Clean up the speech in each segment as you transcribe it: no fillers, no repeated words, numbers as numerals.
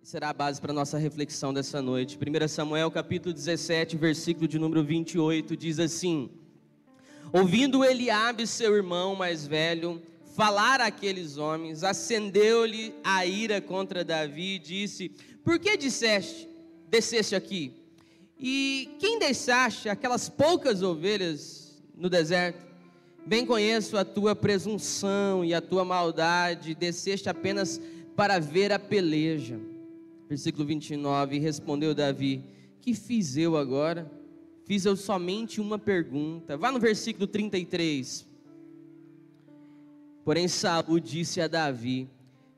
será a base para a nossa reflexão dessa noite. 1 Samuel capítulo 17, versículo de número 28, diz assim: ouvindo Eliabe, seu irmão mais velho, falar àqueles homens, acendeu-lhe a ira contra Davi e disse: por que desceste aqui? E quem deixaste aquelas poucas ovelhas no deserto? Bem conheço a tua presunção e a tua maldade, desceste apenas para ver a peleja. Versículo 29, respondeu Davi: que fiz eu agora? Fiz eu somente uma pergunta. Vá no versículo 33. Porém Saul disse a Davi: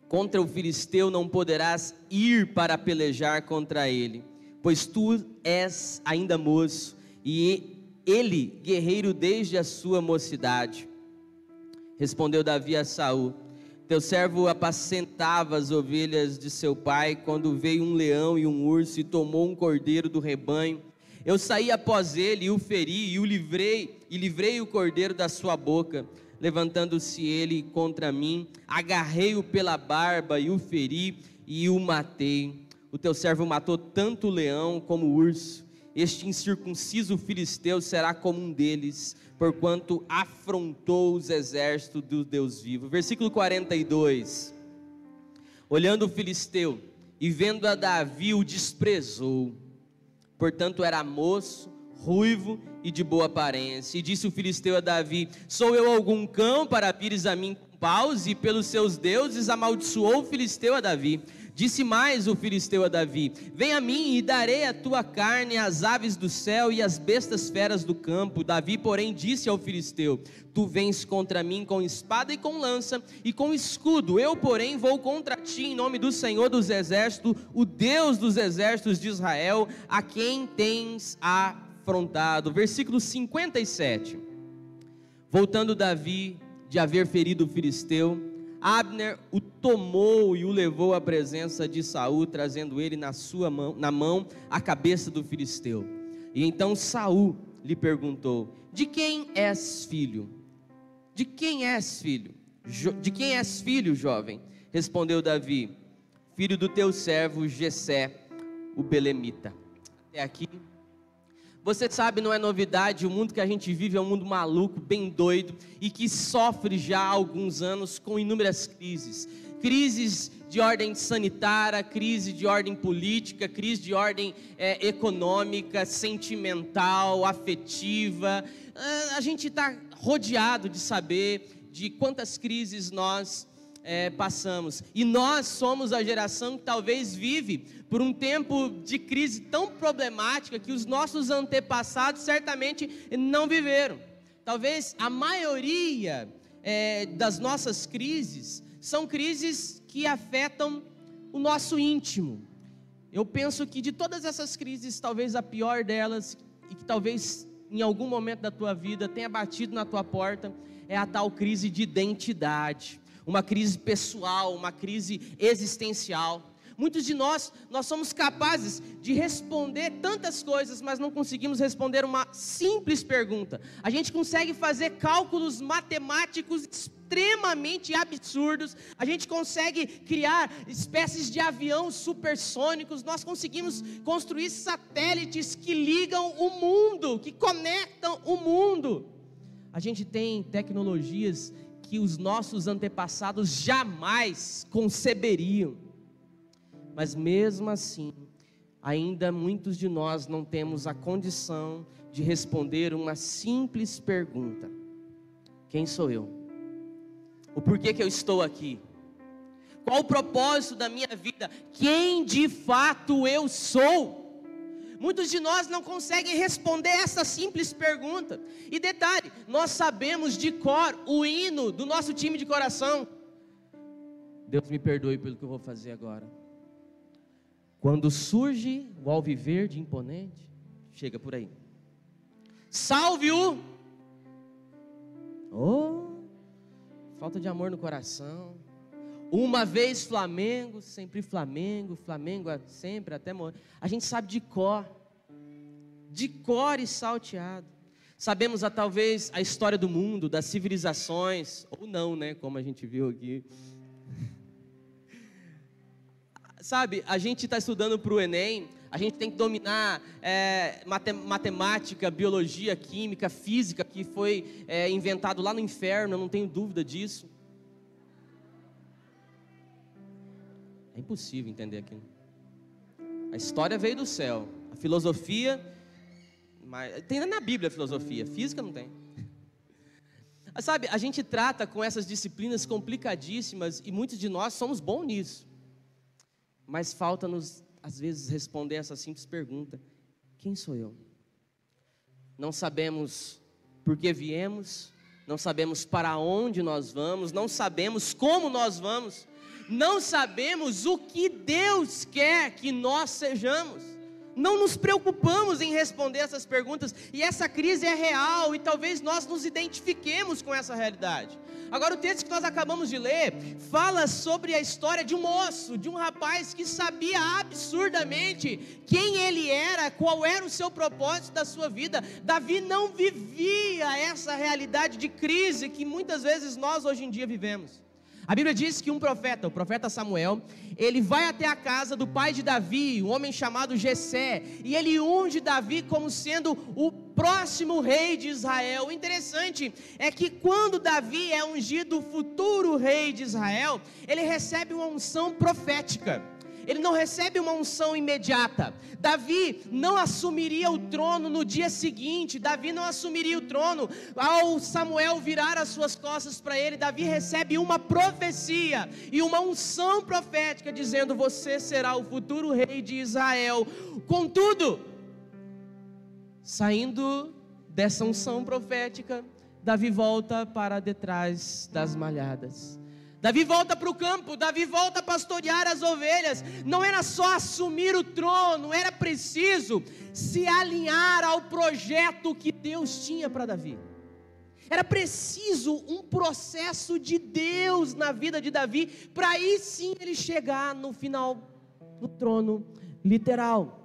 contra o filisteu não poderás ir para pelejar contra ele, pois tu és ainda moço, e ele guerreiro desde a sua mocidade. Respondeu Davi a Saul: teu servo apacentava as ovelhas de seu pai, quando veio um leão e um urso e tomou um cordeiro do rebanho. Eu saí após ele e o feri e livrei o cordeiro da sua boca. Levantando-se ele contra mim, agarrei-o pela barba e o feri e o matei. O teu servo matou tanto o leão como o urso. Este incircunciso filisteu será como um deles, porquanto afrontou os exércitos do Deus vivo. Versículo 42. Olhando o filisteu e vendo a Davi, o desprezou. Portanto era moço, ruivo e de boa aparência. E disse o filisteu a Davi: sou eu algum cão para vires a mim com paus? E pelos seus deuses amaldiçoou o filisteu a Davi. Disse mais o filisteu a Davi: vem a mim e darei a tua carne às aves do céu e às bestas feras do campo. Davi, porém, disse ao filisteu: tu vens contra mim com espada e com lança e com escudo. Eu, porém, vou contra ti em nome do Senhor dos exércitos, o Deus dos exércitos de Israel, a quem tens afrontado. Versículo 57. Voltando Davi de haver ferido o filisteu, Abner o tomou e o levou à presença de Saul, trazendo ele na mão a cabeça do filisteu. E então Saul lhe perguntou: de quem és filho? De quem és filho? De quem és filho, jovem? Respondeu Davi: filho do teu servo Jessé, o belemita. Até aqui você sabe, não é novidade, o mundo que a gente vive é um mundo maluco, bem doido, e que sofre já há alguns anos com inúmeras crises. Crises de ordem sanitária, crise de ordem política, crise de ordem econômica, sentimental, afetiva. A gente está rodeado de saber de quantas crises nós passamos, e nós somos a geração que talvez vive por um tempo de crise tão problemática que os nossos antepassados certamente não viveram. Talvez a maioria das nossas crises são crises que afetam o nosso íntimo. Eu penso que de todas essas crises, talvez a pior delas, e que talvez em algum momento da tua vida tenha batido na tua porta, é a tal crise de identidade. Uma crise pessoal, uma crise existencial. Muitos de nós somos capazes de responder tantas coisas, mas não conseguimos responder uma simples pergunta. A gente consegue fazer cálculos matemáticos extremamente absurdos, a gente consegue criar espécies de aviões supersônicos, nós conseguimos construir satélites que ligam o mundo, que conectam o mundo. A gente tem tecnologias que os nossos antepassados jamais conceberiam, mas mesmo assim, ainda muitos de nós não temos a condição de responder uma simples pergunta: quem sou eu? O porquê que eu estou aqui? Qual o propósito da minha vida? Quem de fato eu sou? Muitos de nós não conseguem responder essa simples pergunta. E detalhe, nós sabemos de cor o hino do nosso time de coração. Deus me perdoe pelo que eu vou fazer agora. Quando surge o alviverde imponente, chega por aí. Salve-o! Oh, falta de amor no coração. Uma vez Flamengo, sempre Flamengo, Flamengo sempre até morrer. A gente sabe de cor e salteado. Sabemos talvez a história do mundo, das civilizações, ou não, né, como a gente viu aqui. Sabe, a gente está estudando para o Enem, a gente tem que dominar matemática, biologia, química, física, que foi inventado lá no inferno, eu não tenho dúvida disso. É impossível entender aquilo. A história veio do céu, a filosofia, tem na Bíblia a filosofia, física não tem. Sabe, a gente trata com essas disciplinas complicadíssimas e muitos de nós somos bons nisso. Mas falta-nos, às vezes, responder essa simples pergunta: quem sou eu? Não sabemos por que viemos, não sabemos para onde nós vamos, não sabemos como nós vamos, não sabemos o que Deus quer que nós sejamos. Não nos preocupamos em responder essas perguntas, e essa crise é real, e talvez nós nos identifiquemos com essa realidade. Agora, o texto que nós acabamos de ler, fala sobre a história de um moço, de um rapaz que sabia absurdamente quem ele era, qual era o seu propósito da sua vida. Davi não vivia essa realidade de crise que muitas vezes nós hoje em dia vivemos. A Bíblia diz que um profeta, o profeta Samuel, ele vai até a casa do pai de Davi, um homem chamado Jessé, e ele unge Davi como sendo o próximo rei de Israel. O interessante é que quando Davi é ungido o futuro rei de Israel, ele recebe uma unção profética. Ele não recebe uma unção imediata. Davi não assumiria o trono no dia seguinte. Davi não assumiria o trono ao Samuel virar as suas costas para ele. Davi recebe uma profecia e uma unção profética dizendo: você será o futuro rei de Israel. Contudo, saindo dessa unção profética, Davi volta para detrás das malhadas. Davi volta para o campo, Davi volta a pastorear as ovelhas. Não era só assumir o trono, era preciso se alinhar ao projeto que Deus tinha para Davi. Era preciso um processo de Deus na vida de Davi, para aí sim ele chegar no final, no trono literal.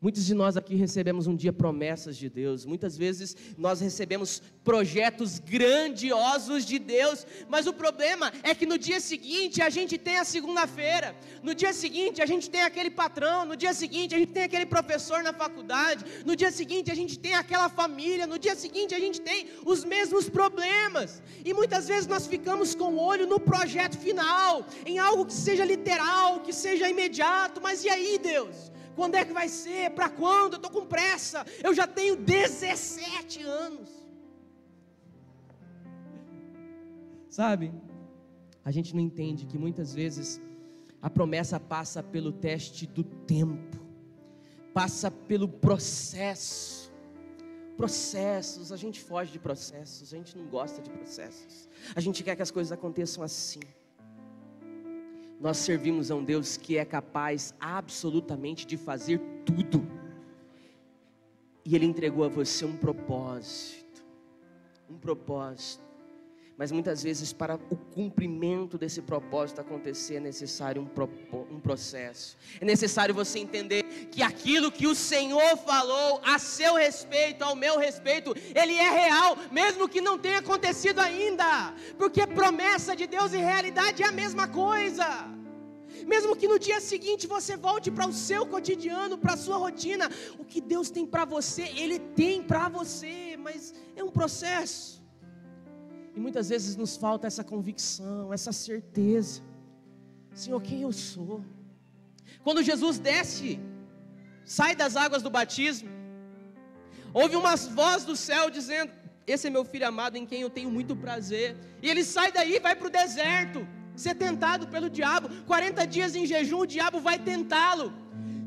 Muitos de nós aqui recebemos um dia promessas de Deus, muitas vezes nós recebemos projetos grandiosos de Deus, mas o problema é que no dia seguinte a gente tem a segunda-feira, no dia seguinte a gente tem aquele patrão, no dia seguinte a gente tem aquele professor na faculdade, no dia seguinte a gente tem aquela família, no dia seguinte a gente tem os mesmos problemas, e muitas vezes nós ficamos com o olho no projeto final, em algo que seja literal, que seja imediato. Mas e aí, Deus? Quando é que vai ser? Para quando? Eu estou com pressa, eu já tenho 17 anos. Sabe, a gente não entende que muitas vezes a promessa passa pelo teste do tempo, passa pelo processo. Processos, a gente foge de processos, a gente não gosta de processos, a gente quer que as coisas aconteçam assim. Nós servimos a um Deus que é capaz absolutamente de fazer tudo, e Ele entregou a você um propósito, mas muitas vezes para o cumprimento desse propósito acontecer é necessário um processo, é necessário você entender que aquilo que o Senhor falou a seu respeito, ao meu respeito, Ele é real, mesmo que não tenha acontecido ainda, porque promessa de Deus e realidade é a mesma coisa. Mesmo que no dia seguinte você volte para o seu cotidiano, para a sua rotina, o que Deus tem para você, Ele tem para você, mas é um processo. E muitas vezes nos falta essa convicção, essa certeza. Senhor, quem eu sou? Quando Jesus desce, sai das águas do batismo, houve uma voz do céu dizendo: esse é meu filho amado em quem eu tenho muito prazer. E ele sai daí e vai para o deserto, ser tentado pelo diabo. 40 dias em jejum, o diabo vai tentá-lo.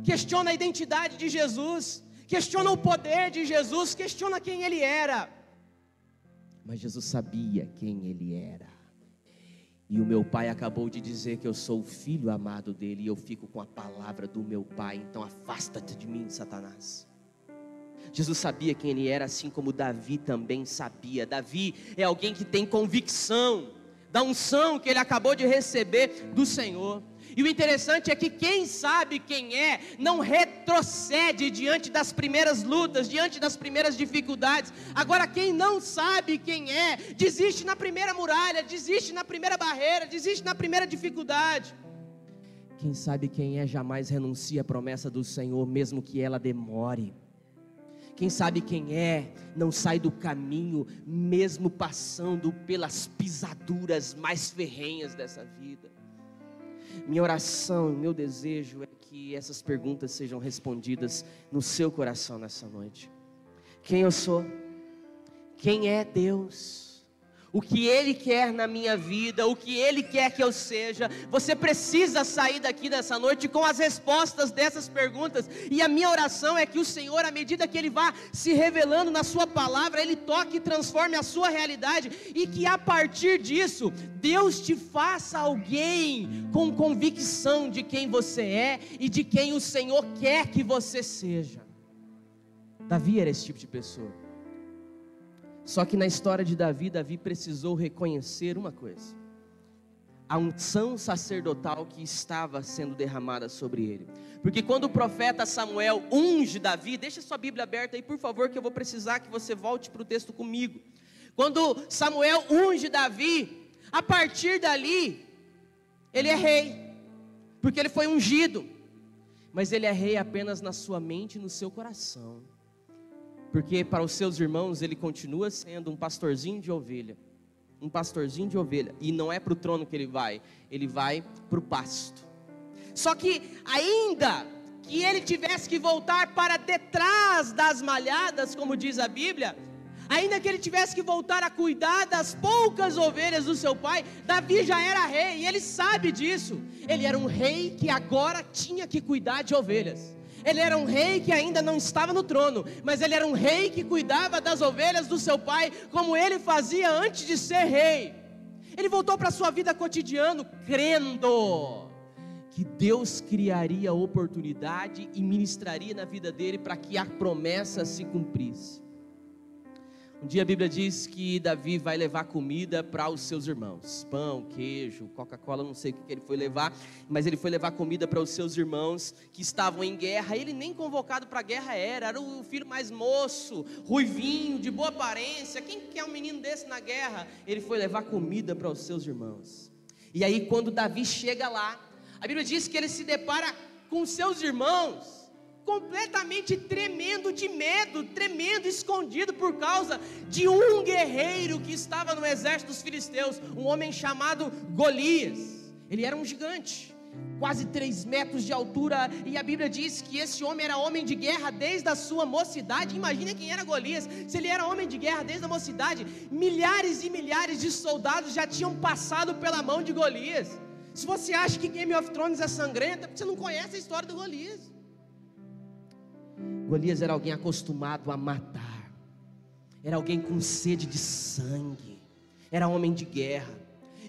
Questiona a identidade de Jesus, questiona o poder de Jesus, questiona quem Ele era. Mas Jesus sabia quem Ele era. E o meu Pai acabou de dizer que eu sou o filho amado dEle, e eu fico com a palavra do meu Pai. Então afasta-te de mim, Satanás. Jesus sabia quem Ele era, assim como Davi também sabia. Davi é alguém que tem convicção da unção que ele acabou de receber do Senhor. E o interessante é que quem sabe quem é, não retrocede diante das primeiras lutas, diante das primeiras dificuldades. Agora quem não sabe quem é, desiste na primeira muralha, desiste na primeira barreira, desiste na primeira dificuldade. Quem sabe quem é jamais renuncia à promessa do Senhor, mesmo que ela demore. Quem sabe quem é não sai do caminho, mesmo passando pelas pisaduras mais ferrenhas dessa vida. Minha oração, meu desejo é que essas perguntas sejam respondidas no seu coração nessa noite. Quem eu sou? Quem é Deus? O que Ele quer na minha vida, o que Ele quer que eu seja? Você precisa sair daqui nessa noite com as respostas dessas perguntas, e a minha oração é que o Senhor, à medida que Ele vá se revelando na sua palavra, Ele toque e transforme a sua realidade, e que a partir disso, Deus te faça alguém com convicção de quem você é, e de quem o Senhor quer que você seja. Davi era esse tipo de pessoa. Só que na história de Davi, Davi precisou reconhecer uma coisa: a unção sacerdotal que estava sendo derramada sobre ele. Porque quando o profeta Samuel unge Davi, deixa sua Bíblia aberta aí por favor, que eu vou precisar que você volte para o texto comigo. Quando Samuel unge Davi, a partir dali, ele é rei, porque ele foi ungido. Mas ele é rei apenas na sua mente e no seu coração. Porque para os seus irmãos ele continua sendo um pastorzinho de ovelha. Um pastorzinho de ovelha. E não é para o trono que ele vai para o pasto. Só que ainda que ele tivesse que voltar para detrás das malhadas, como diz a Bíblia, ainda que ele tivesse que voltar a cuidar das poucas ovelhas do seu pai, Davi já era rei, e ele sabe disso. Ele era um rei que agora tinha que cuidar de ovelhas. Ele era um rei que ainda não estava no trono, mas ele era um rei que cuidava das ovelhas do seu pai, como ele fazia antes de ser rei. Ele voltou para a sua vida cotidiana, crendo que Deus criaria oportunidade e ministraria na vida dele para que a promessa se cumprisse. Um dia a Bíblia diz que Davi vai levar comida para os seus irmãos, pão, queijo, Coca-Cola, não sei o que ele foi levar, mas ele foi levar comida para os seus irmãos que estavam em guerra. Ele nem convocado para a guerra era o filho mais moço, ruivinho, de boa aparência. Quem quer um menino desse na guerra? Ele foi levar comida para os seus irmãos. E aí quando Davi chega lá, a Bíblia diz que ele se depara com seus irmãos completamente tremendo de medo, tremendo, escondido por causa de um guerreiro que estava no exército dos filisteus, um homem chamado Golias. Ele era um gigante, quase 3 metros de altura, e a Bíblia diz que esse homem era homem de guerra desde a sua mocidade. Imagina quem era Golias, se ele era homem de guerra desde a mocidade. Milhares e milhares de soldados já tinham passado pela mão de Golias. Se você acha que Game of Thrones é sangrenta, é porque você não conhece a história do Golias. Golias era alguém acostumado a matar, era alguém com sede de sangue, era homem de guerra.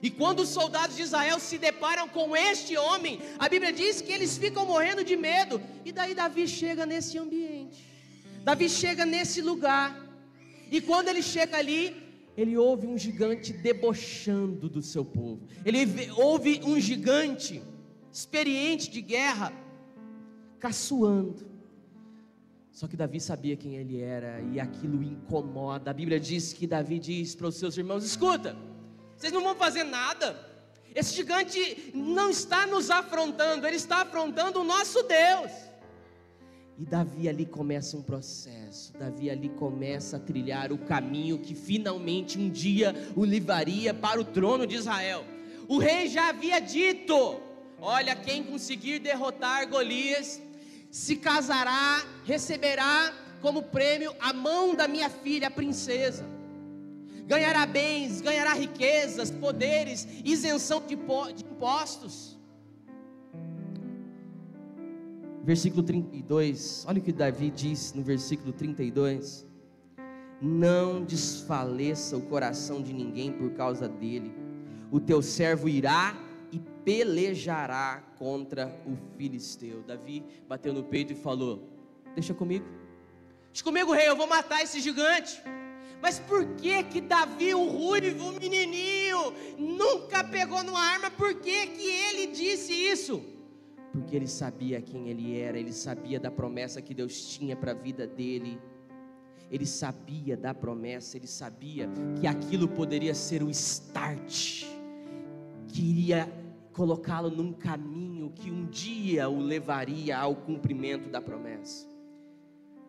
E quando os soldados de Israel se deparam com este homem, a Bíblia diz que eles ficam morrendo de medo. E daí Davi chega nesse ambiente, Davi chega nesse lugar, e quando ele chega ali, ele ouve um gigante debochando do seu povo. Ele ouve um gigante experiente de guerra caçoando. Só que Davi sabia quem ele era, e aquilo incomoda. A Bíblia diz que Davi diz para os seus irmãos: escuta, vocês não vão fazer nada. Esse gigante não está nos afrontando, ele está afrontando o nosso Deus. E Davi ali começa um processo. Davi ali começa a trilhar o caminho que finalmente um dia o levaria para o trono de Israel. O rei já havia dito: olha, quem conseguir derrotar Golias se casará, receberá como prêmio a mão da minha filha, a princesa. Ganhará bens, ganhará riquezas, poderes, isenção de impostos. Versículo 32, olha o que Davi diz no versículo 32: não desfaleça o coração de ninguém por causa dele, o teu servo irá e pelejará contra o filisteu. Davi bateu no peito e falou: deixa comigo, rei, eu vou matar esse gigante. Mas por que Davi, o ruivo, o menininho, nunca pegou numa arma? Por que ele disse isso? Porque ele sabia quem ele era, ele sabia da promessa que Deus tinha para a vida dele. Ele sabia da promessa, ele sabia que aquilo poderia ser o start que iria colocá-lo num caminho que um dia o levaria ao cumprimento da promessa.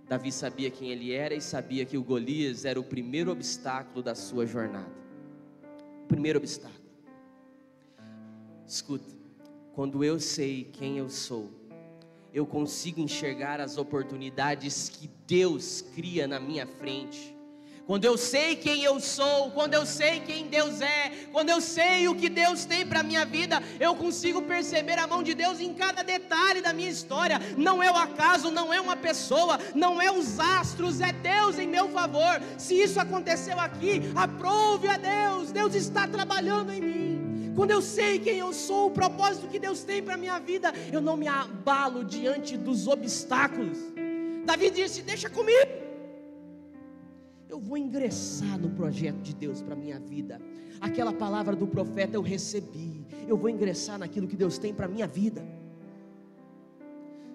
Davi sabia quem ele era e sabia que o Golias era o primeiro obstáculo da sua jornada. O primeiro obstáculo. Escuta, quando eu sei quem eu sou, eu consigo enxergar as oportunidades que Deus cria na minha frente. Quando eu sei quem eu sou, quando eu sei quem Deus é, quando eu sei o que Deus tem para a minha vida, eu consigo perceber a mão de Deus em cada detalhe da minha história. Não é o acaso, não é uma pessoa, não é os astros, é Deus em meu favor. Se isso aconteceu aqui, aprove a Deus, Deus está trabalhando em mim. Quando eu sei quem eu sou, o propósito que Deus tem para a minha vida, eu não me abalo diante dos obstáculos. Davi disse: deixa comigo. Eu vou ingressar no projeto de Deus para a minha vida. Aquela palavra do profeta eu recebi. Eu vou ingressar naquilo que Deus tem para a minha vida.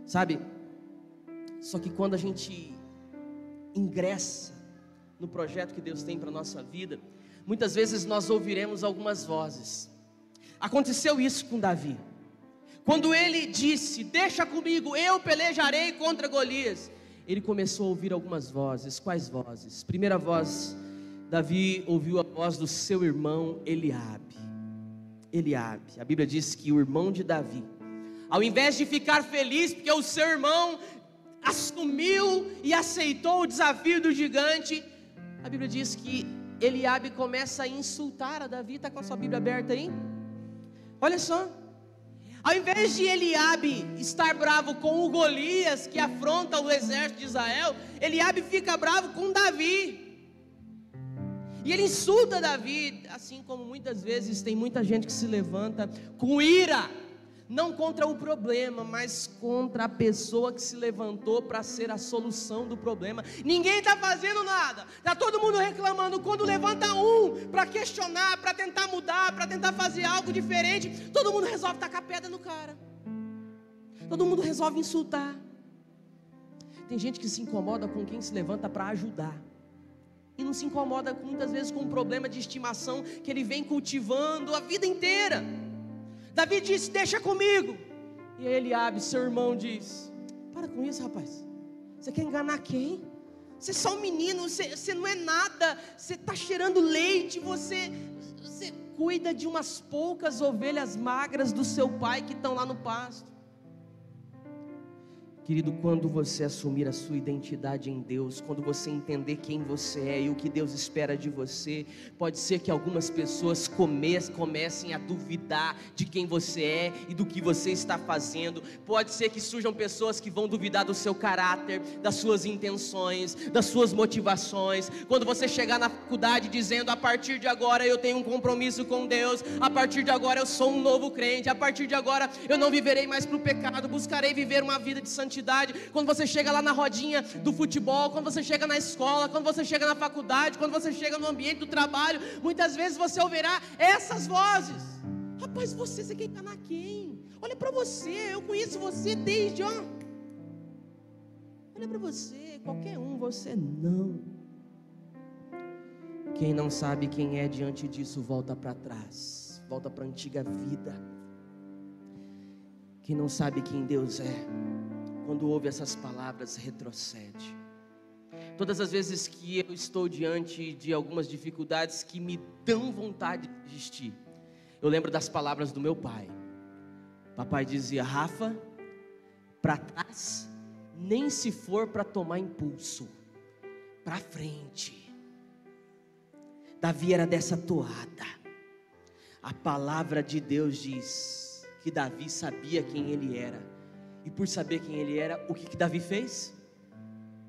Sabe? Só que quando a gente ingressa no projeto que Deus tem para a nossa vida, muitas vezes nós ouviremos algumas vozes. Aconteceu isso com Davi. Quando ele disse: deixa comigo, eu pelejarei contra Golias, ele começou a ouvir algumas vozes. Quais vozes? Primeira voz, Davi ouviu a voz do seu irmão Eliabe. A Bíblia diz que o irmão de Davi, ao invés de ficar feliz porque o seu irmão assumiu e aceitou o desafio do gigante, a Bíblia diz que Eliabe começa a insultar a Davi. Está com a sua Bíblia aberta aí? Olha só. Ao invés de Eliabe estar bravo com o Golias, que afronta o exército de Israel, Eliabe fica bravo com Davi. E ele insulta Davi, assim como muitas vezes tem muita gente que se levanta com ira, não contra o problema, mas contra a pessoa que se levantou para ser a solução do problema. Ninguém está fazendo nada, está todo mundo reclamando. Quando levanta um para questionar, para tentar mudar, para tentar fazer algo diferente, todo mundo resolve tacar pedra no cara, todo mundo resolve insultar. Tem gente que se incomoda com quem se levanta para ajudar, e não se incomoda muitas vezes com um problema de estimação que ele vem cultivando a vida inteira. Davi disse: deixa comigo. E Eliabe, seu irmão, diz: para com isso, rapaz. Você quer enganar quem? Você é só um menino, você não é nada. Você está cheirando leite. Você cuida de umas poucas ovelhas magras do seu pai que estão lá no pasto. Querido, quando você assumir a sua identidade em Deus, quando você entender quem você é e o que Deus espera de você, pode ser que algumas pessoas comecem a duvidar de quem você é e do que você está fazendo. Pode ser que surjam pessoas que vão duvidar do seu caráter, das suas intenções, das suas motivações. Quando você chegar na faculdade dizendo: a partir de agora eu tenho um compromisso com Deus, a partir de agora eu sou um novo crente, a partir de agora eu não viverei mais para o pecado, buscarei viver uma vida de santidade. Quando você chega lá na rodinha do futebol, quando você chega na escola, quando você chega na faculdade, quando você chega no ambiente do trabalho, muitas vezes você ouvirá essas vozes: rapaz, você quer enganar quem? Olha para você, eu conheço você desde, olha para você, qualquer um, você não. Quem não sabe quem é diante disso, volta para trás, volta para a antiga vida. Quem não sabe quem Deus é, quando ouve essas palavras, retrocede. Todas as vezes que eu estou diante de algumas dificuldades que me dão vontade de desistir, eu lembro das palavras do meu pai. Papai dizia: Rafa, para trás nem se for para tomar impulso, para frente. Davi era dessa toada. A palavra de Deus diz que Davi sabia quem ele era. E por saber quem ele era, o que Davi fez?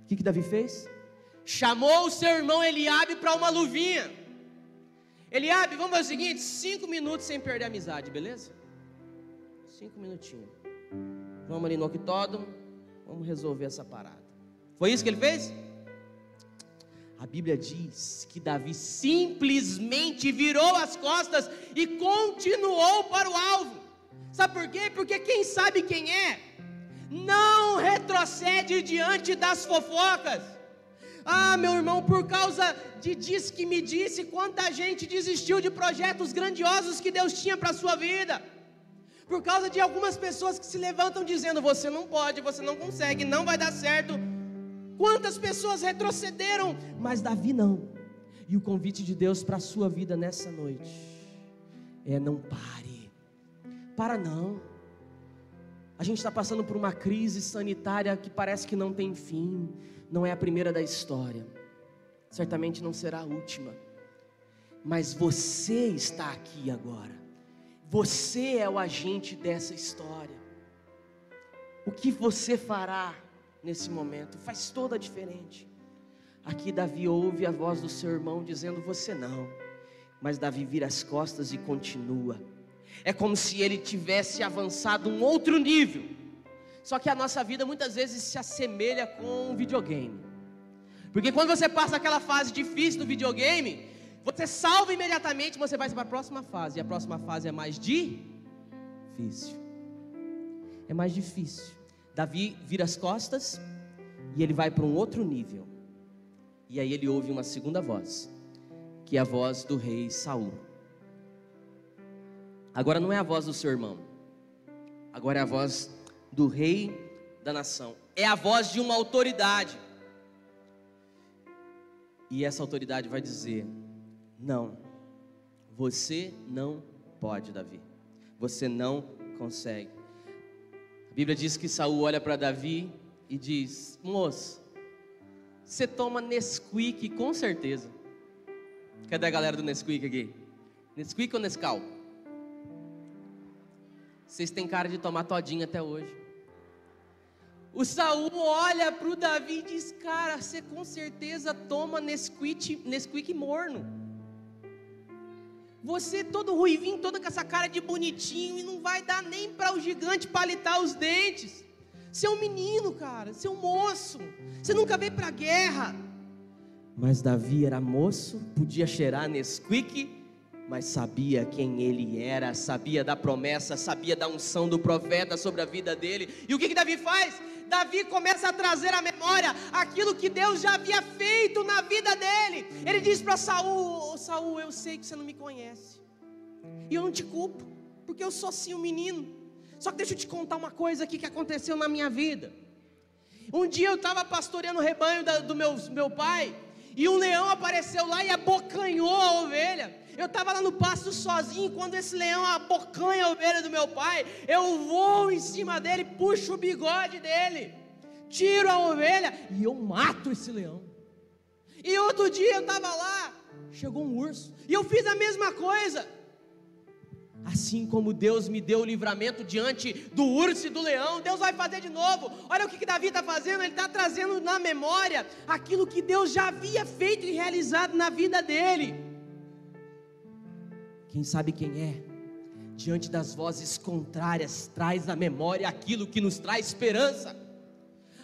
O que Davi fez? Chamou o seu irmão Eliabe para uma luvinha. Eliabe, vamos fazer o seguinte: 5 minutos sem perder a amizade, beleza? 5 minutinhos. Vamos ali no octódromo, vamos resolver essa parada. Foi isso que ele fez? A Bíblia diz que Davi simplesmente virou as costas e continuou para o alvo. Sabe por quê? Porque quem sabe quem é, não retrocede diante das fofocas. Ah, meu irmão, por causa de diz que me disse, quanta gente desistiu de projetos grandiosos que Deus tinha para a sua vida. por causa de algumas pessoas que se levantam dizendo: você não pode, você não consegue, não vai dar certo. Quantas pessoas retrocederam, mas Davi não. E o convite de Deus para a sua vida nessa noite é: não pare, para não. A gente está passando por uma crise sanitária que parece que não tem fim. Não é a primeira da história, certamente não será a última. Mas você está aqui agora. Você é o agente dessa história. O que você fará nesse momento faz toda a diferença. Aqui Davi ouve a voz do seu irmão dizendo: você não. Mas Davi vira as costas e continua. É como se ele tivesse avançado um outro nível. Só que a nossa vida muitas vezes se assemelha com um videogame. Porque quando você passa aquela fase difícil do videogame, você salva imediatamente, você vai para a próxima fase. E a próxima fase é mais difícil. É mais difícil. Davi vira as costas e ele vai para um outro nível. E aí ele ouve uma segunda voz, que é a voz do rei Saul. Agora não é a voz do seu irmão, agora é a voz do rei da nação. É a voz de uma autoridade. E essa autoridade vai dizer: não, você não pode, Davi. Você não consegue. A Bíblia diz que Saul olha para Davi e diz: moço, você toma Nesquik com certeza. Cadê a galera do Nesquik aqui? Nesquik ou Nescau? Vocês têm cara de tomar todinho até hoje. O Saul olha para o Davi e diz: cara, você com certeza toma Nesquik morno. Você todo ruivinho, todo com essa cara de bonitinho, e não vai dar nem para o gigante palitar os dentes. Você é um menino, cara, você é um moço, você nunca veio para a guerra. Mas Davi era moço, podia cheirar Nesquik, mas sabia quem ele era, sabia da promessa, sabia da unção do profeta sobre a vida dele. E o que Davi faz? Davi começa a trazer à memória aquilo que Deus já havia feito na vida dele. Ele diz para Saul: Saul, eu sei que você não me conhece, e eu não te culpo, porque eu sou sim um menino. Só que deixa eu te contar uma coisa aqui que aconteceu na minha vida. Um dia eu estava pastoreando o rebanho do meu pai, e um leão apareceu lá e abocanhou a ovelha. Eu estava lá no pasto sozinho, quando esse leão abocanha a ovelha do meu pai, eu vou em cima dele, puxo o bigode dele, tiro a ovelha e eu mato esse leão. E outro dia eu estava lá, chegou um urso, e eu fiz a mesma coisa. Assim como Deus me deu o livramento diante do urso e do leão, Deus vai fazer de novo. Olha o que Davi está fazendo, ele está trazendo na memória aquilo que Deus já havia feito e realizado na vida dele. Quem sabe quem é, diante das vozes contrárias, traz à memória aquilo que nos traz esperança.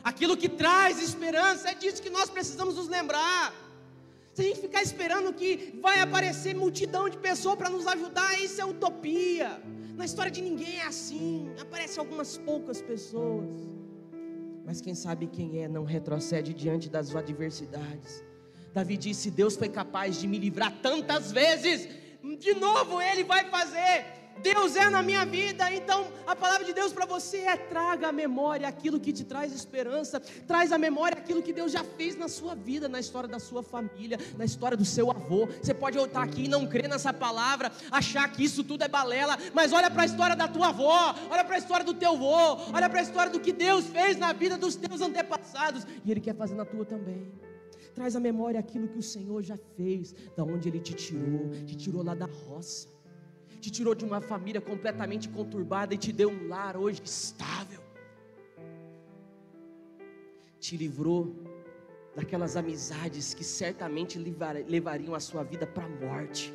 Aquilo que traz esperança, é disso que nós precisamos nos lembrar. Se a gente ficar esperando que vai aparecer multidão de pessoas para nos ajudar, isso é utopia. Na história de ninguém é assim, aparecem algumas poucas pessoas. Mas quem sabe quem é, não retrocede diante das adversidades. Davi disse: Deus foi capaz de me livrar tantas vezes, de novo Ele vai fazer. Deus é na minha vida. Então a palavra de Deus para você é: traga à memória aquilo que te traz esperança, traz à memória aquilo que Deus já fez na sua vida, na história da sua família, na história do seu avô. Você pode voltar aqui e não crer nessa palavra, achar que isso tudo é balela, mas olha para a história da tua avó, olha para a história do teu avô, olha para a história do que Deus fez na vida dos teus antepassados, e Ele quer fazer na tua também. Traz à memória aquilo que o Senhor já fez, da onde Ele te tirou lá da roça, te tirou de uma família completamente conturbada e te deu um lar hoje estável, te livrou daquelas amizades que certamente levariam a sua vida para a morte.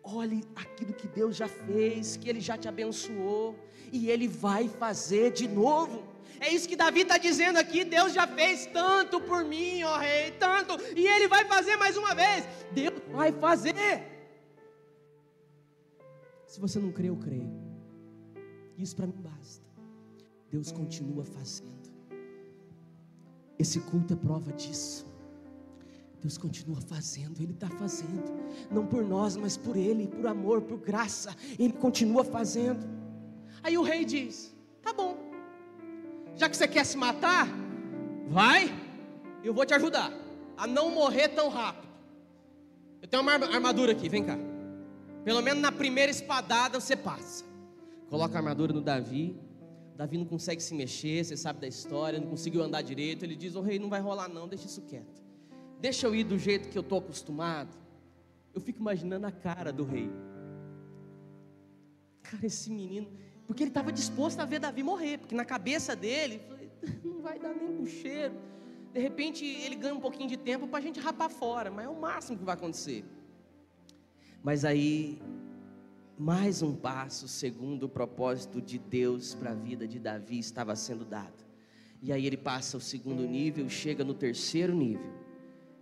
Olhe aquilo que Deus já fez, que Ele já te abençoou, e Ele vai fazer de novo. É isso que Davi está dizendo aqui: Deus já fez tanto por mim, ó rei, tanto, e Ele vai fazer mais uma vez. Deus vai fazer. Se você não crê, eu creio. Isso para mim basta. Deus continua fazendo. Esse culto é prova disso. Deus continua fazendo, Ele está fazendo, não por nós, mas por Ele, por amor, por graça, Ele continua fazendo. Aí o rei diz: tá bom, já que você quer se matar, vai, eu vou te ajudar a não morrer tão rápido. Eu tenho uma armadura aqui, vem cá. Pelo menos na primeira espadada você passa. Coloca a armadura no Davi. Davi não consegue se mexer, você sabe da história, não conseguiu andar direito. Ele diz: ô rei, não vai rolar não, deixa isso quieto. Deixa eu ir do jeito que eu estou acostumado. Eu fico imaginando a cara do rei. Cara, esse menino, porque ele estava disposto a ver Davi morrer, porque na cabeça dele, não vai dar nem pro cheiro. De repente ele ganha um pouquinho de tempo para a gente rapar fora, mas é o máximo que vai acontecer. Mas aí, mais um passo segundo o propósito de Deus para a vida de Davi estava sendo dado. E aí ele passa o segundo nível, chega no terceiro nível.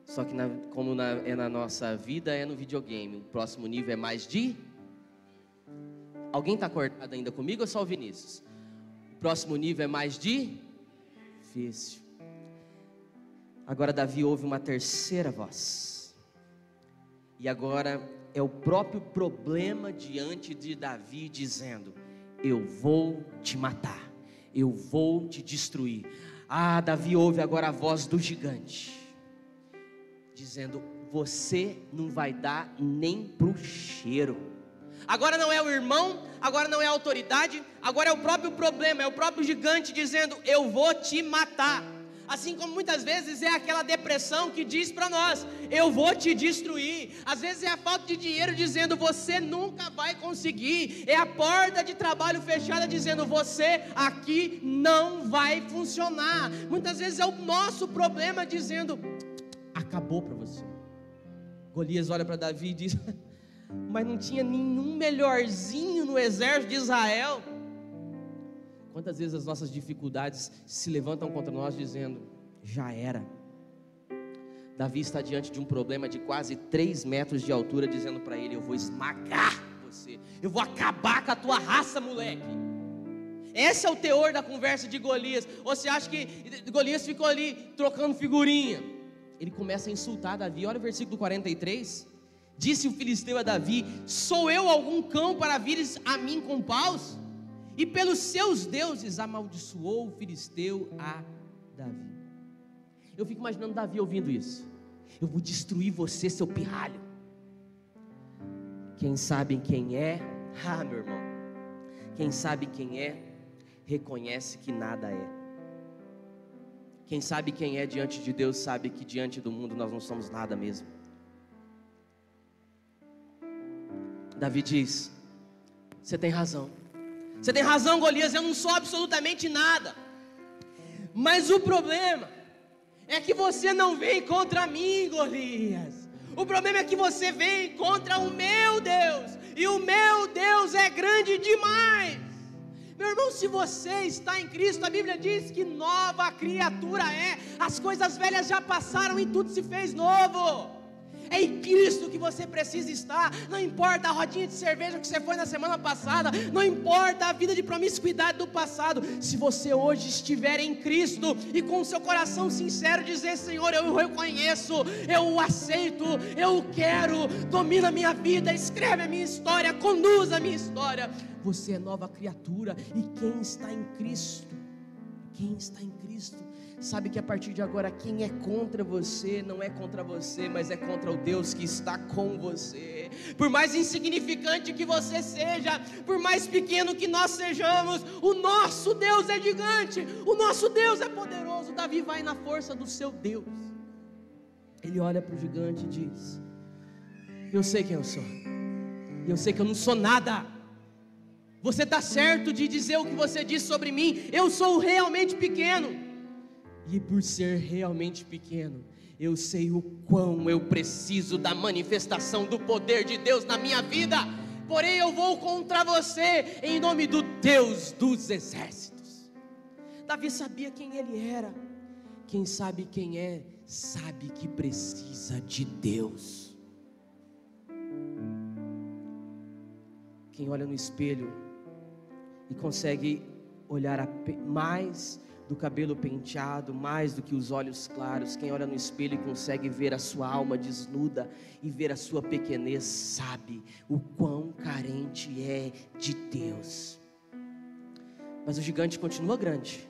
Só que como é na nossa vida, é no videogame. O próximo nível é mais de... Alguém está acordado ainda comigo ou só o Vinícius? O próximo nível é mais difícil. Agora Davi ouve uma terceira voz. E agora é o próprio problema diante de Davi dizendo: eu vou te matar, eu vou te destruir. Davi ouve agora a voz do gigante dizendo: você não vai dar nem pro cheiro. Agora não é o irmão, agora não é a autoridade, agora é o próprio problema, é o próprio gigante dizendo: eu vou te matar. Assim como muitas vezes é aquela depressão que diz para nós: eu vou te destruir. Às vezes é a falta de dinheiro dizendo: você nunca vai conseguir. É a porta de trabalho fechada dizendo: você aqui não vai funcionar. Muitas vezes é o nosso problema dizendo: acabou para você. Golias olha para Davi e diz: mas não tinha nenhum melhorzinho no exército de Israel. Quantas vezes as nossas dificuldades se levantam contra nós dizendo: já era. Davi está diante de um problema de quase 3 metros de altura, dizendo para ele: eu vou esmagar você, eu vou acabar com a tua raça, moleque. Esse é o teor da conversa de Golias. Ou você acha que Golias ficou ali trocando figurinha? Ele começa a insultar Davi. Olha o versículo 43. Disse o filisteu a Davi: sou eu algum cão para vires a mim com paus? E pelos seus deuses amaldiçoou o filisteu a Davi. Eu fico imaginando Davi ouvindo isso: eu vou destruir você, seu pirralho. Quem sabe quem é, meu irmão, quem sabe quem é, reconhece que nada é. Quem sabe quem é diante de Deus, sabe que diante do mundo nós não somos nada mesmo. Davi diz: você tem razão. Você tem razão, Golias, eu não sou absolutamente nada. Mas o problema é que você não vem contra mim, Golias. O problema é que você vem contra o meu Deus. E o meu Deus é grande demais. Meu irmão, se você está em Cristo, a Bíblia diz que nova criatura é. As coisas velhas já passaram e tudo se fez novo. É em Cristo que você precisa estar. Não importa a rodinha de cerveja que você foi na semana passada, não importa a vida de promiscuidade do passado. Se você hoje estiver em Cristo e com o seu coração sincero dizer: Senhor, eu reconheço, eu o aceito, eu o quero, domina a minha vida, escreve a minha história, conduz a minha história. Você é nova criatura. E quem está em Cristo, sabe que a partir de agora quem é contra você não é contra você, mas é contra o Deus que está com você. Por mais insignificante que você seja, por mais pequeno que nós sejamos, o nosso Deus é gigante, o nosso Deus é poderoso. Davi vai na força do seu Deus. Ele olha para o gigante e diz: eu sei quem eu sou, eu sei que eu não sou nada. Você está certo de dizer o que você disse sobre mim. Eu sou realmente pequeno. E por ser realmente pequeno, eu sei o quão eu preciso da manifestação do poder de Deus na minha vida. Porém eu vou contra você em nome do Deus dos exércitos. Davi sabia quem ele era. Quem sabe quem é, sabe que precisa de Deus. Quem olha no espelho e consegue olhar mais do cabelo penteado, mais do que os olhos claros. Quem olha no espelho e consegue ver a sua alma desnuda e ver a sua pequenez, sabe o quão carente é de Deus. Mas o gigante continua grande,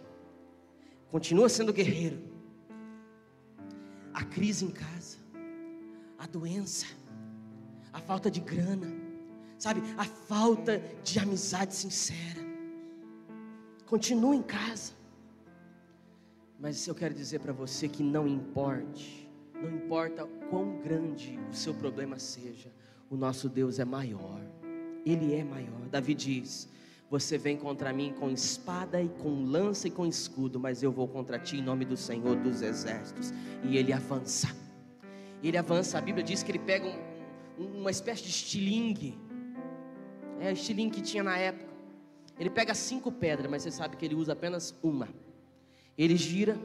continua sendo guerreiro. A crise em casa, a doença, a falta de grana, sabe, a falta de amizade sincera, continua em casa. Mas eu quero dizer para você que não importa quão grande o seu problema seja, o nosso Deus é maior, Ele é maior. Davi diz: você vem contra mim com espada e com lança e com escudo, mas eu vou contra ti em nome do Senhor dos exércitos. E ele avança, a Bíblia diz que ele pega uma espécie de estilingue, o estilingue que tinha na época. Ele pega 5 pedras, mas você sabe que ele usa apenas uma. Ele gira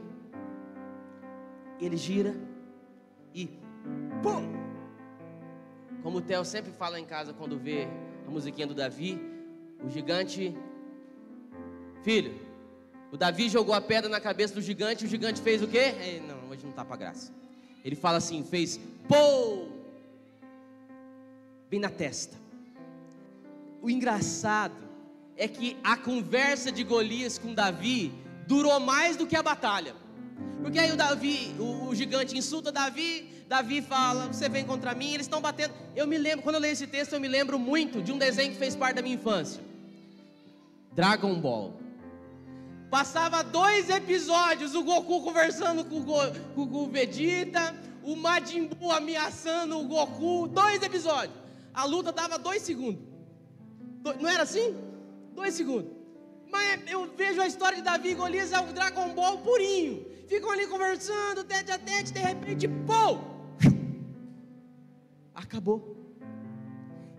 e pum! Como o Theo sempre fala em casa quando vê a musiquinha do Davi, o gigante, filho, o Davi jogou a pedra na cabeça do gigante, o gigante fez o quê? Não, hoje não tá pra graça. Ele fala assim, fez pô! Bem na testa. O engraçado é que a conversa de Golias com Davi durou mais do que a batalha. Porque aí o gigante insulta Davi fala, você vem contra mim, eles estão batendo. Eu me lembro, quando eu leio esse texto, eu me lembro muito de um desenho que fez parte da minha infância, Dragon Ball. Passava 2 episódios, o Goku conversando com o Vegeta, o Majin Buu ameaçando o Goku, 2 episódios. A luta dava 2 segundos. Não era assim? 2 segundos. Mas eu vejo a história de Davi e Golias, é o Dragon Ball purinho. Ficam ali conversando, tete a tete, de repente, pô! Acabou.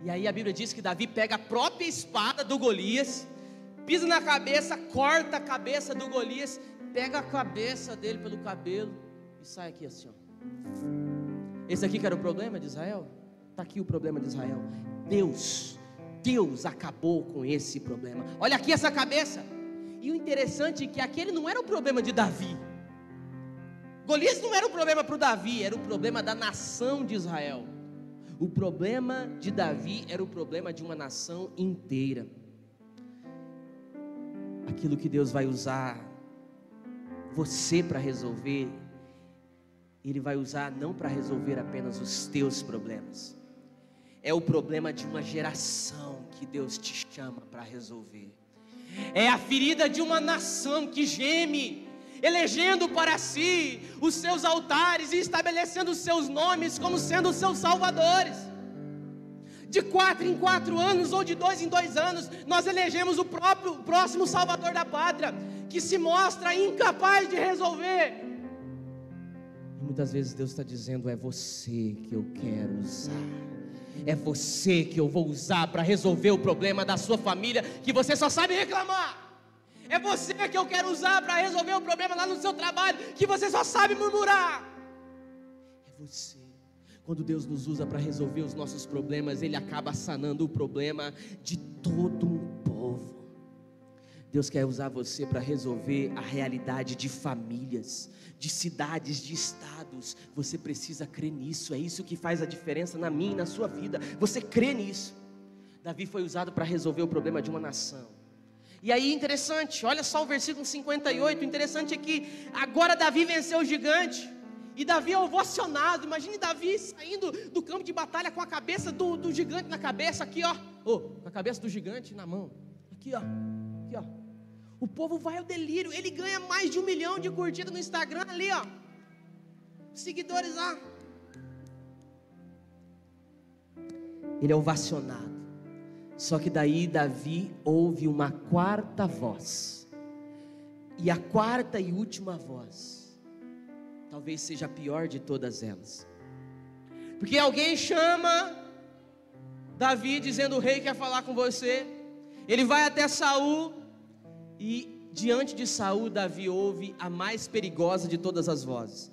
E aí a Bíblia diz que Davi pega a própria espada do Golias, pisa na cabeça, corta a cabeça do Golias, pega a cabeça dele pelo cabelo e sai aqui assim, ó. Esse aqui que era o problema de Israel? Está aqui o problema de Israel. Deus acabou com esse problema. Olha aqui essa cabeça. E o interessante é que aquele não era o problema de Davi. Golias não era o problema para o Davi, era o problema da nação de Israel. O problema de Davi era o problema de uma nação inteira. Aquilo que Deus vai usar você para resolver, Ele vai usar não para resolver apenas os teus problemas. É o problema de uma geração que Deus te chama para resolver. É a ferida de uma nação que geme, elegendo para si os seus altares e estabelecendo os seus nomes como sendo os seus salvadores. De 4 em 4 anos ou de 2 em 2 anos, nós elegemos o próximo salvador da pátria, que se mostra incapaz de resolver. E muitas vezes Deus está dizendo: é você que eu quero usar. É você que eu vou usar para resolver o problema da sua família, que você só sabe reclamar. É você que eu quero usar para resolver o problema lá no seu trabalho, que você só sabe murmurar. É você. Quando Deus nos usa para resolver os nossos problemas, Ele acaba sanando o problema de todo um povo. Deus quer usar você para resolver a realidade de famílias, de cidades, de estados. Você precisa crer nisso. É isso que faz a diferença na minha e na sua vida. Você crê nisso. Davi foi usado para resolver o problema de uma nação. E aí interessante, olha só o versículo 58. O interessante é que agora Davi venceu o gigante. E Davi é ovacionado. Imagine Davi saindo do campo de batalha com a cabeça do gigante na cabeça. Aqui ó, com a cabeça do gigante na mão. Aqui ó. O povo vai ao delírio. Ele ganha mais de 1 milhão de curtidas no Instagram ali ó. Seguidores lá. Ele é ovacionado. Só que daí Davi ouve uma 4ª voz. E a 4ª e última voz talvez seja a pior de todas elas. Porque alguém chama Davi dizendo: o rei quer falar com você. Ele vai até Saul. E diante de Saul, Davi ouve a mais perigosa de todas as vozes.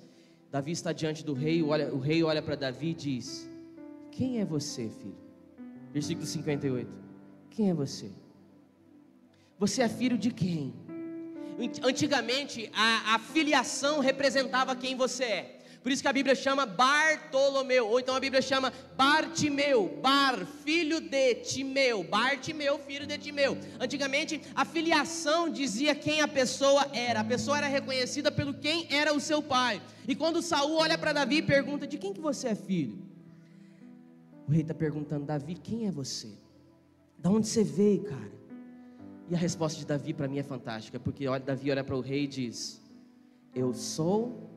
Davi está diante do rei, o rei olha para Davi e diz: quem é você, filho? Versículo 58. Quem é você? Você é filho de quem? Antigamente, a filiação representava quem você é. Por isso que a Bíblia chama Bartolomeu, ou então a Bíblia chama Bartimeu, filho de Timeu, Bartimeu, filho de Timeu. Antigamente, a filiação dizia quem a pessoa era reconhecida pelo quem era o seu pai. E quando Saul olha para Davi e pergunta, de quem que você é filho? O rei está perguntando, Davi, quem é você? Da onde você veio, cara? E a resposta de Davi para mim é fantástica, porque Davi olha para o rei e diz, eu sou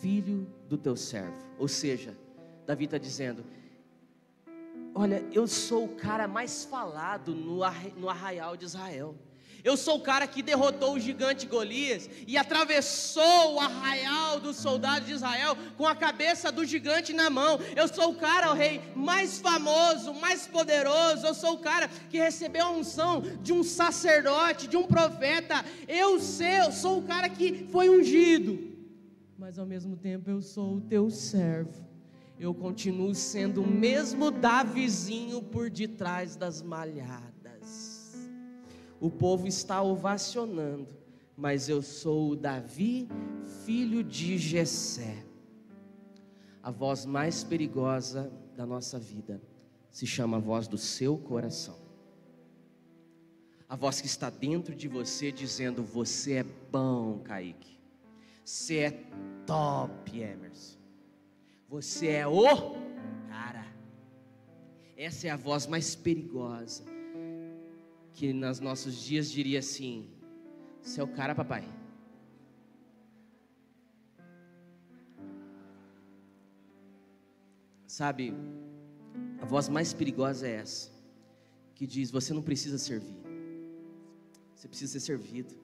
filho do teu servo. Ou seja, Davi está dizendo, olha, eu sou o cara mais falado no arraial de Israel. Eu sou o cara que derrotou o gigante Golias e atravessou o arraial dos soldados de Israel com a cabeça do gigante na mão. Eu sou o cara, o rei, mais famoso, mais poderoso. Eu sou o cara que recebeu a unção de um sacerdote, de um profeta. Eu sou o cara que foi ungido. Mas ao mesmo tempo eu sou o teu servo. Eu continuo sendo o mesmo Davizinho por detrás das malhadas. O povo está ovacionando, mas eu sou o Davi, filho de Jessé. A voz mais perigosa da nossa vida se chama a voz do seu coração. A voz que está dentro de você dizendo, você é bom, Kaique. Você é top, Emerson. Você é o cara. Essa é a voz mais perigosa, que nos nossos dias diria assim, você é o cara, papai. Sabe, a voz mais perigosa é essa, que diz, você não precisa servir, você precisa ser servido,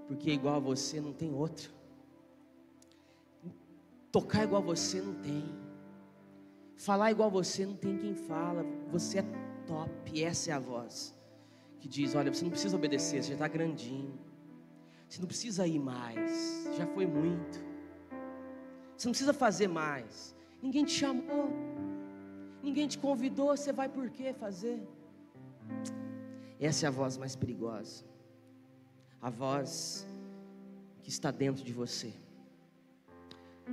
porque igual a você não tem outro. Tocar igual você não tem, falar igual você não tem quem fala, você é top. Essa é a voz que diz, olha, você não precisa obedecer, você já está grandinho, você não precisa ir mais, já foi muito, você não precisa fazer mais, ninguém te chamou, ninguém te convidou, você vai por quê fazer? Essa é a voz mais perigosa, a voz que está dentro de você.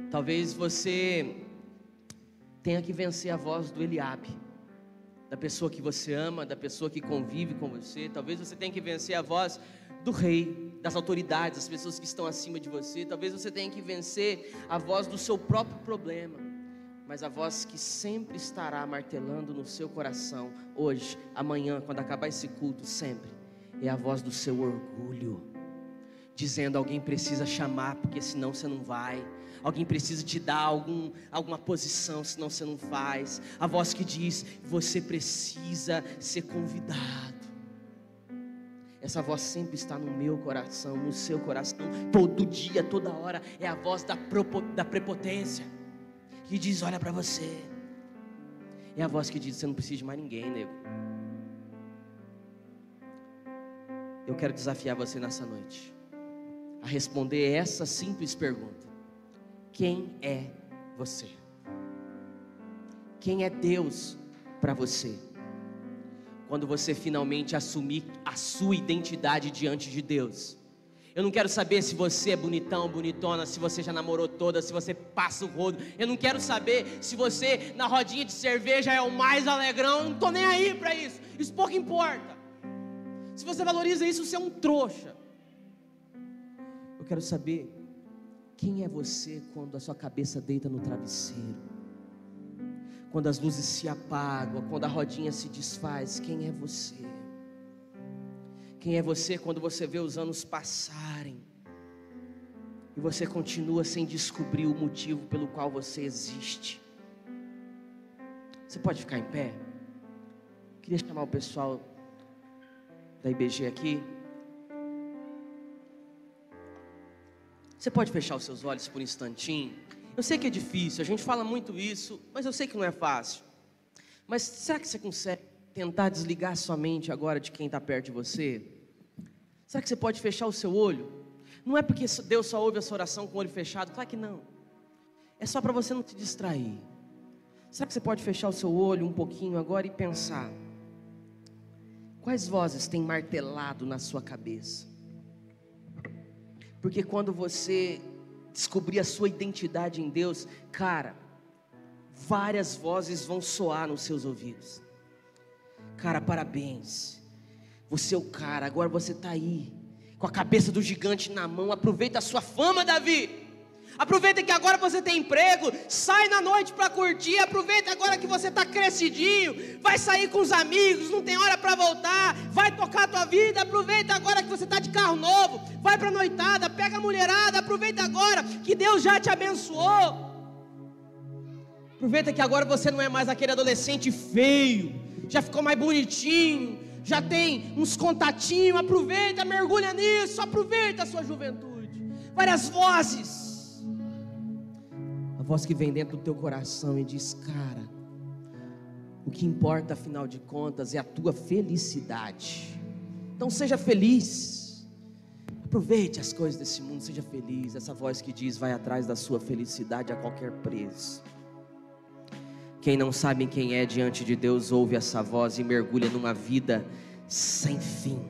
Talvez você tenha que vencer a voz do Eliabe, da pessoa que você ama, da pessoa que convive com você. Talvez você tenha que vencer a voz do rei, das autoridades, das pessoas que estão acima de você. Talvez você tenha que vencer a voz do seu próprio problema. Mas a voz que sempre estará martelando no seu coração, hoje, amanhã, quando acabar esse culto, sempre, é a voz do seu orgulho, dizendo, alguém precisa chamar, porque senão você não vai. Alguém precisa te dar alguma posição, senão você não faz. A voz que diz, você precisa ser convidado. Essa voz sempre está no meu coração, no seu coração, todo dia, toda hora. É a voz da prepotência, que diz, olha para você. É a voz que diz, você não precisa de mais ninguém, nego. Eu quero desafiar você nessa noite a responder essa simples pergunta. Quem é você? Quem é Deus para você? Quando você finalmente assumir a sua identidade diante de Deus. Eu não quero saber se você é bonitão, bonitona, se você já namorou toda, se você passa o rodo. Eu não quero saber se você na rodinha de cerveja é o mais alegrão. Eu não estou nem aí para isso. Isso pouco importa. Se você valoriza isso, você é um trouxa. Eu quero saber quem é você quando a sua cabeça deita no travesseiro, quando as luzes se apagam, quando a rodinha se desfaz. Quem é você? Quem é você quando você vê os anos passarem e você continua sem descobrir o motivo pelo qual você existe? Você pode ficar em pé? Queria chamar o pessoal da IBG aqui. Você pode fechar os seus olhos por um instantinho? Eu sei que é difícil, a gente fala muito isso, mas eu sei que não é fácil. Mas será que você consegue tentar desligar sua mente agora de quem está perto de você? Será que você pode fechar o seu olho? Não é porque Deus só ouve essa oração com o olho fechado, claro que não. É só para você não se distrair. Será que você pode fechar o seu olho um pouquinho agora e pensar? Quais vozes têm martelado na sua cabeça? Porque quando você descobrir a sua identidade em Deus, cara, várias vozes vão soar nos seus ouvidos. Cara, parabéns, você é o cara, agora você está aí, com a cabeça do gigante na mão. Aproveita a sua fama, Davi. Aproveita que agora você tem emprego, sai na noite para curtir. Aproveita agora que você está crescidinho, vai sair com os amigos, não tem hora para voltar, vai tocar a tua vida. Aproveita agora que você está de carro novo, vai para a noitada, pega a mulherada. Aproveita agora que Deus já te abençoou. Aproveita que agora você não é mais aquele adolescente feio, já ficou mais bonitinho, já tem uns contatinhos. Aproveita, mergulha nisso, aproveita a sua juventude. Várias vozes. A voz que vem dentro do teu coração e diz: cara, o que importa afinal de contas é a tua felicidade. Então seja feliz, aproveite as coisas desse mundo, seja feliz. Essa voz que diz: vai atrás da sua felicidade a qualquer preço. Quem não sabe quem é diante de Deus ouve essa voz e mergulha numa vida sem fim,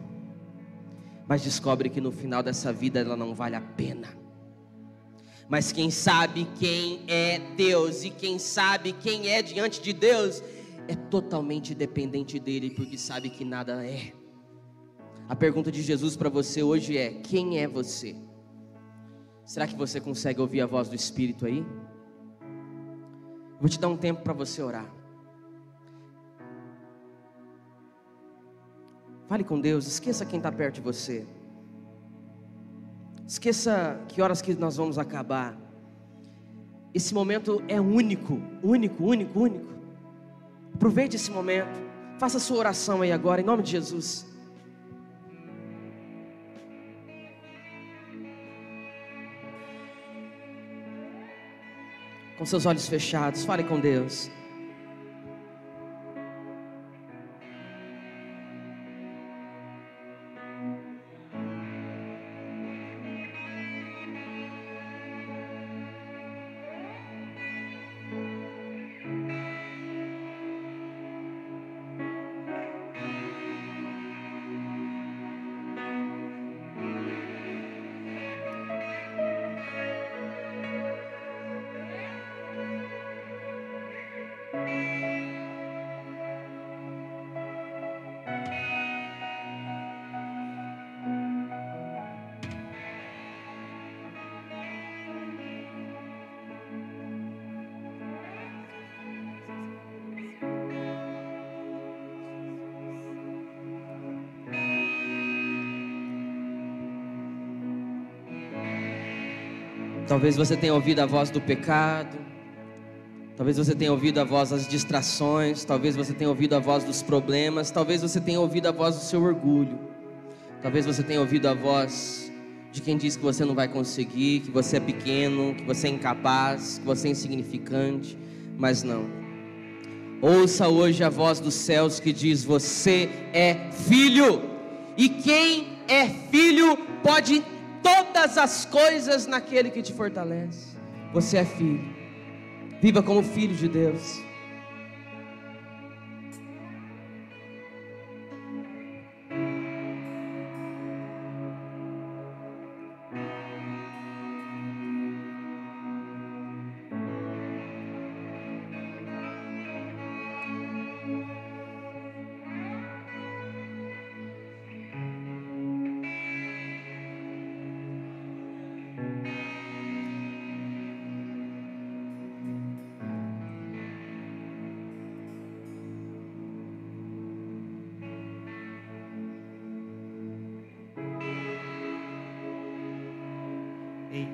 mas descobre que no final dessa vida ela não vale a pena. Mas quem sabe quem é Deus e quem sabe quem é diante de Deus é totalmente dependente dele, porque sabe que nada é. A pergunta de Jesus para você hoje é: quem é você? Será que você consegue ouvir a voz do Espírito aí? Vou te dar um tempo para você orar. Fale com Deus, esqueça quem está perto de você. Esqueça que horas que nós vamos acabar. Esse momento é único, único, único, único. Aproveite esse momento. Faça a sua oração aí agora, em nome de Jesus. Com seus olhos fechados, fale com Deus. Talvez você tenha ouvido a voz do pecado, talvez você tenha ouvido a voz das distrações, talvez você tenha ouvido a voz dos problemas, talvez você tenha ouvido a voz do seu orgulho, talvez você tenha ouvido a voz de quem diz que você não vai conseguir, que você é pequeno, que você é incapaz, que você é insignificante, mas não. Ouça hoje a voz dos céus que diz: você é filho, e quem é filho pode todas as coisas naquele que te fortalece. Você é filho, viva como filho de Deus. Ei,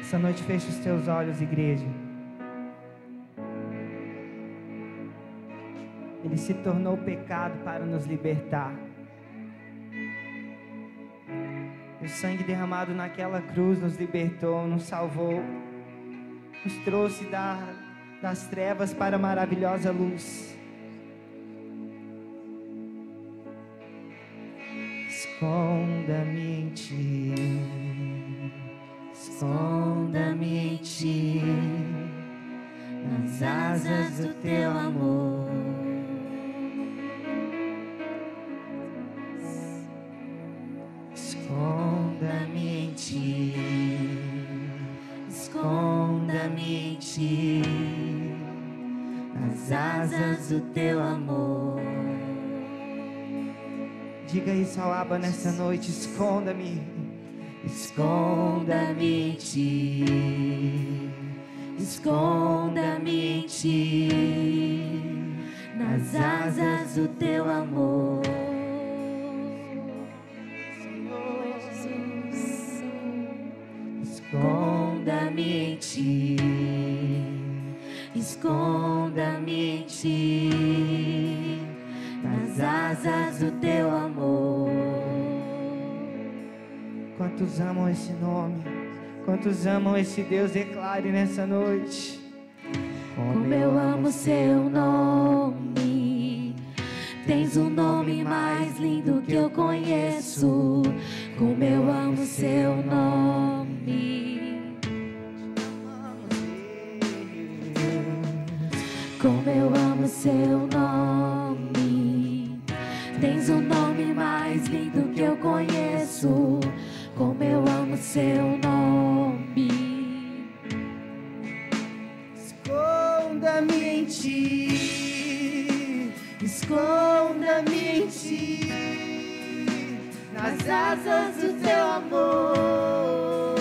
essa noite fecha os teus olhos, igreja. Ele se tornou pecado para nos libertar. O sangue derramado naquela cruz nos libertou, nos salvou, nos trouxe das trevas para a maravilhosa luz. Esconda-me em ti, esconda-me em ti, nas asas do teu amor. Esconda-me Ti, esconda-me em Ti, nas asas do Teu amor. Diga isso ao Abba nessa noite: esconda-me, esconda-me em Ti, esconda-me em Ti, nas asas do Teu amor. Esconda-me em Ti, esconda-me em Ti, nas asas do Teu amor. Quantos amam esse nome? Quantos amam esse Deus? Declare nessa noite: como eu amo Seu nome. Tens um nome mais lindo que eu conheço. Como eu amo Seu nome. Como eu amo Seu nome. Tens um nome mais lindo que eu conheço. Como eu amo Seu nome. Esconda-me em Ti, esconda-me em Ti, nas asas do Teu amor.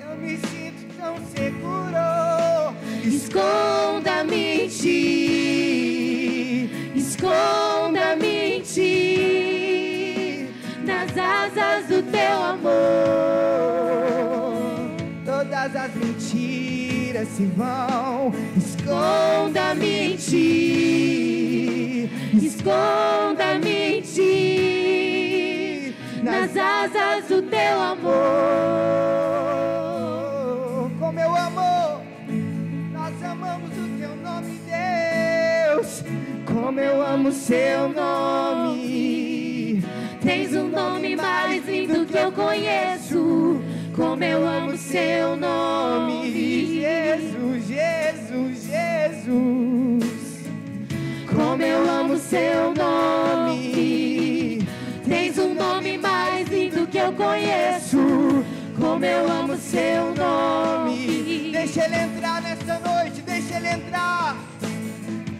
Eu me sinto tão seguro. Esconda-me em Ti, esconda-me em Ti, nas asas do Teu amor. Todas as mentiras se vão. Esconda-me em Ti, esconda-me em Ti, nas asas do Teu amor. Como eu amo, nós amamos o Teu nome, Deus. Como eu amo Seu nome. Tens um nome mais lindo que eu conheço. Como eu amo Seu nome. Jesus, Jesus, Jesus. Como eu amo Seu nome. Tens um nome mais lindo que eu conheço. Como eu amo Seu nome. Deixa Ele entrar nessa noite, deixa Ele entrar.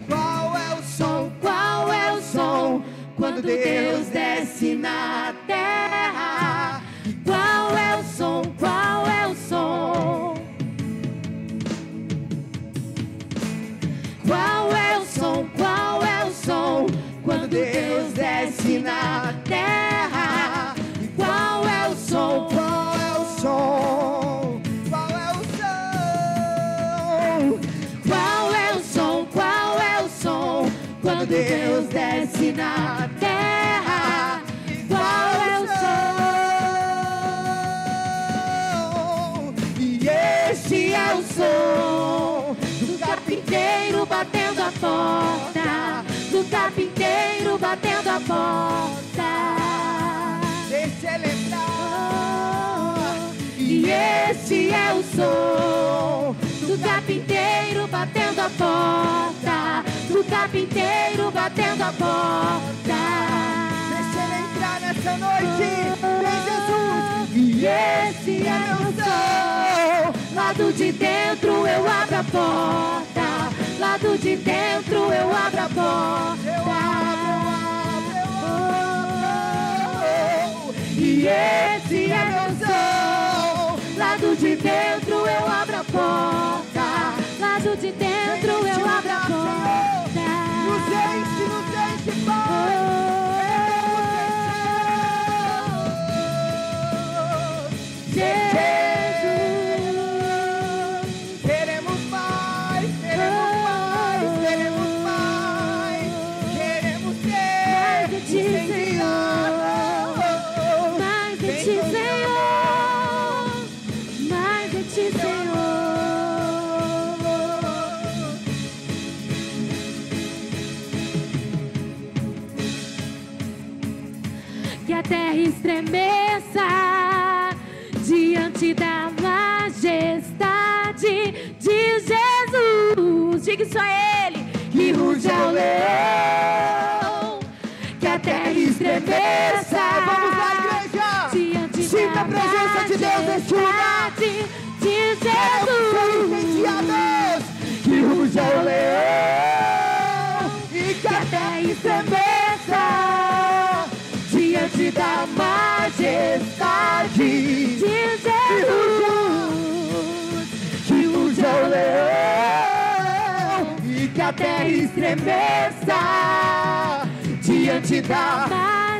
Qual é o som? Qual é o som? Quando Deus desce na terra. Qual é o som? Qual é o som? Qual é o som? Qual é o som? Quando Deus desce na terra. Qual é o som? Qual é o som? Qual é o som? Qual é o som? Qual é o som? Quando Deus desce na terra. Qual é o som? E este é o som do carpinteiro batendo a porta. Do carpinteiro batendo a porta. Deixa Ele entrar. E este é o som do carpinteiro batendo a porta. Do carpinteiro batendo a porta. Deixa Ele entrar nessa noite. Vem, Jesus. E esse é o som. Lado de dentro eu abro a porta. Lado de dentro eu abro a porta. Eu abro. E esse é meu som. Lado de dentro eu abro a porta. Lado de dentro eu abro a porta. Nos enche, Pai. Queremos mais, queremos mais, queremos mais. Queremos ter mais de Ti, Senhor. Mais de Ti, Senhor. Mais de Ti, Senhor. Que a terra estremeça diante da majestade de Jesus. Diga isso a Ele. Que ruja o leão. Que a terra estremeça. Vamos lá, igreja. Diante da a presença de Deus neste lugar. Queremos ser incendiados. Que ruja o leão e que a terra estremeça diante da majestade de Jesus. Que ruja o leão e que a terra estremeça diante da majestade.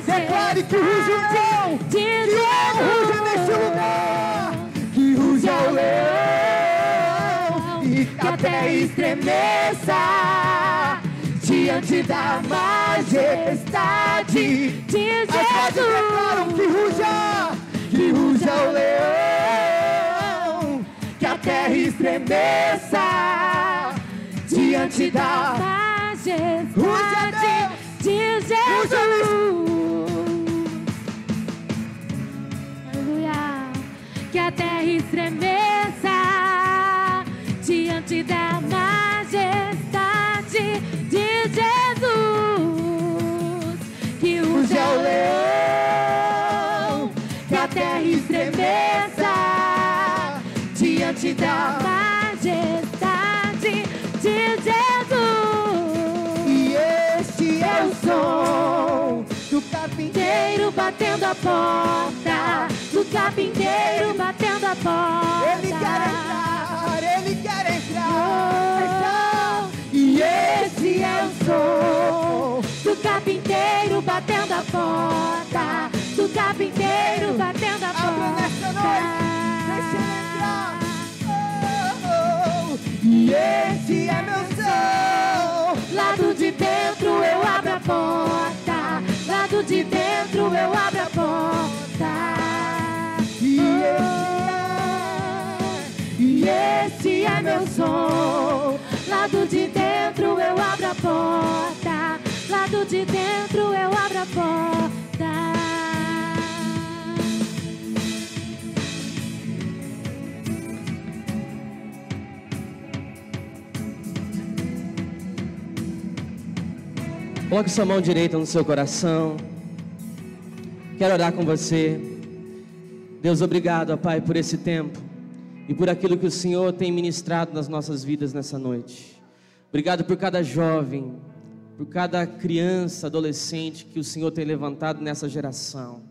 Declare que ruja o leão, que o leão ruja neste lugar. Que ruja o leão e que a terra estremeça diante da majestade de Jesus. As vozes declaram que ruja o leão, que a terra estremeça diante da majestade de Jesus. Aleluia. Que a terra estremeça diante da majestade de Jesus. Que ruja o leão, que a terra estremeça diante da majestade de Jesus. E este é o som do carpinteiro batendo a porta, do carpinteiro batendo a porta. Ele quer entrar, ele quer entrar. E esse é o som do carpinteiro batendo a porta, do carpinteiro batendo a porta. Abre nesta noite, deixa ele entrar. E esse é meu som. Lado de dentro eu abro a porta, lado de dentro eu abro a porta. E esse é meu som. Lado de dentro eu abro a porta, lado de dentro eu abro a porta. Coloque sua mão direita no seu coração. Quero orar com você. Deus, obrigado, ó Pai, por esse tempo e por aquilo que o Senhor tem ministrado nas nossas vidas nessa noite. Obrigado por cada jovem, por cada criança, adolescente que o Senhor tem levantado nessa geração.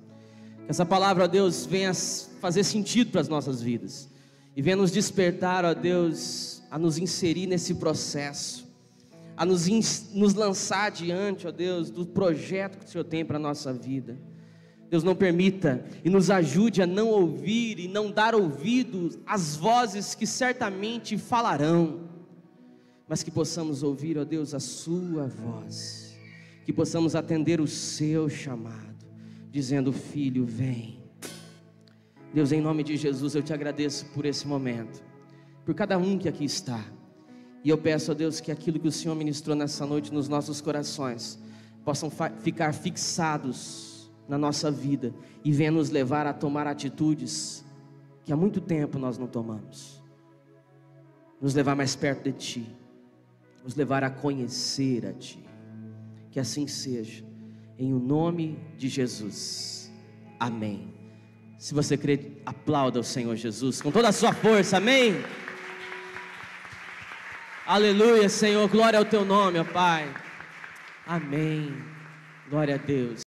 Que essa palavra, ó Deus, venha fazer sentido para as nossas vidas e venha nos despertar, ó Deus, a nos inserir nesse processo, a nos lançar adiante, ó Deus, do projeto que o Senhor tem para a nossa vida. Deus, não permita e nos ajude a não ouvir e não dar ouvidos às vozes que certamente falarão, mas que possamos ouvir, ó Deus, a sua voz, que possamos atender o seu chamado, dizendo: filho, vem. Deus, em nome de Jesus, eu te agradeço por esse momento, por cada um que aqui está. E eu peço a Deus que aquilo que o Senhor ministrou nessa noite nos nossos corações possam ficar fixados na nossa vida e venha nos levar a tomar atitudes que há muito tempo nós não tomamos. Nos levar mais perto de Ti, nos levar a conhecer a Ti. Que assim seja, em o nome de Jesus. Amém. Se você crê, aplauda o Senhor Jesus com toda a sua força. Amém. Aleluia, Senhor, glória ao Teu nome, ó Pai. Amém, glória a Deus.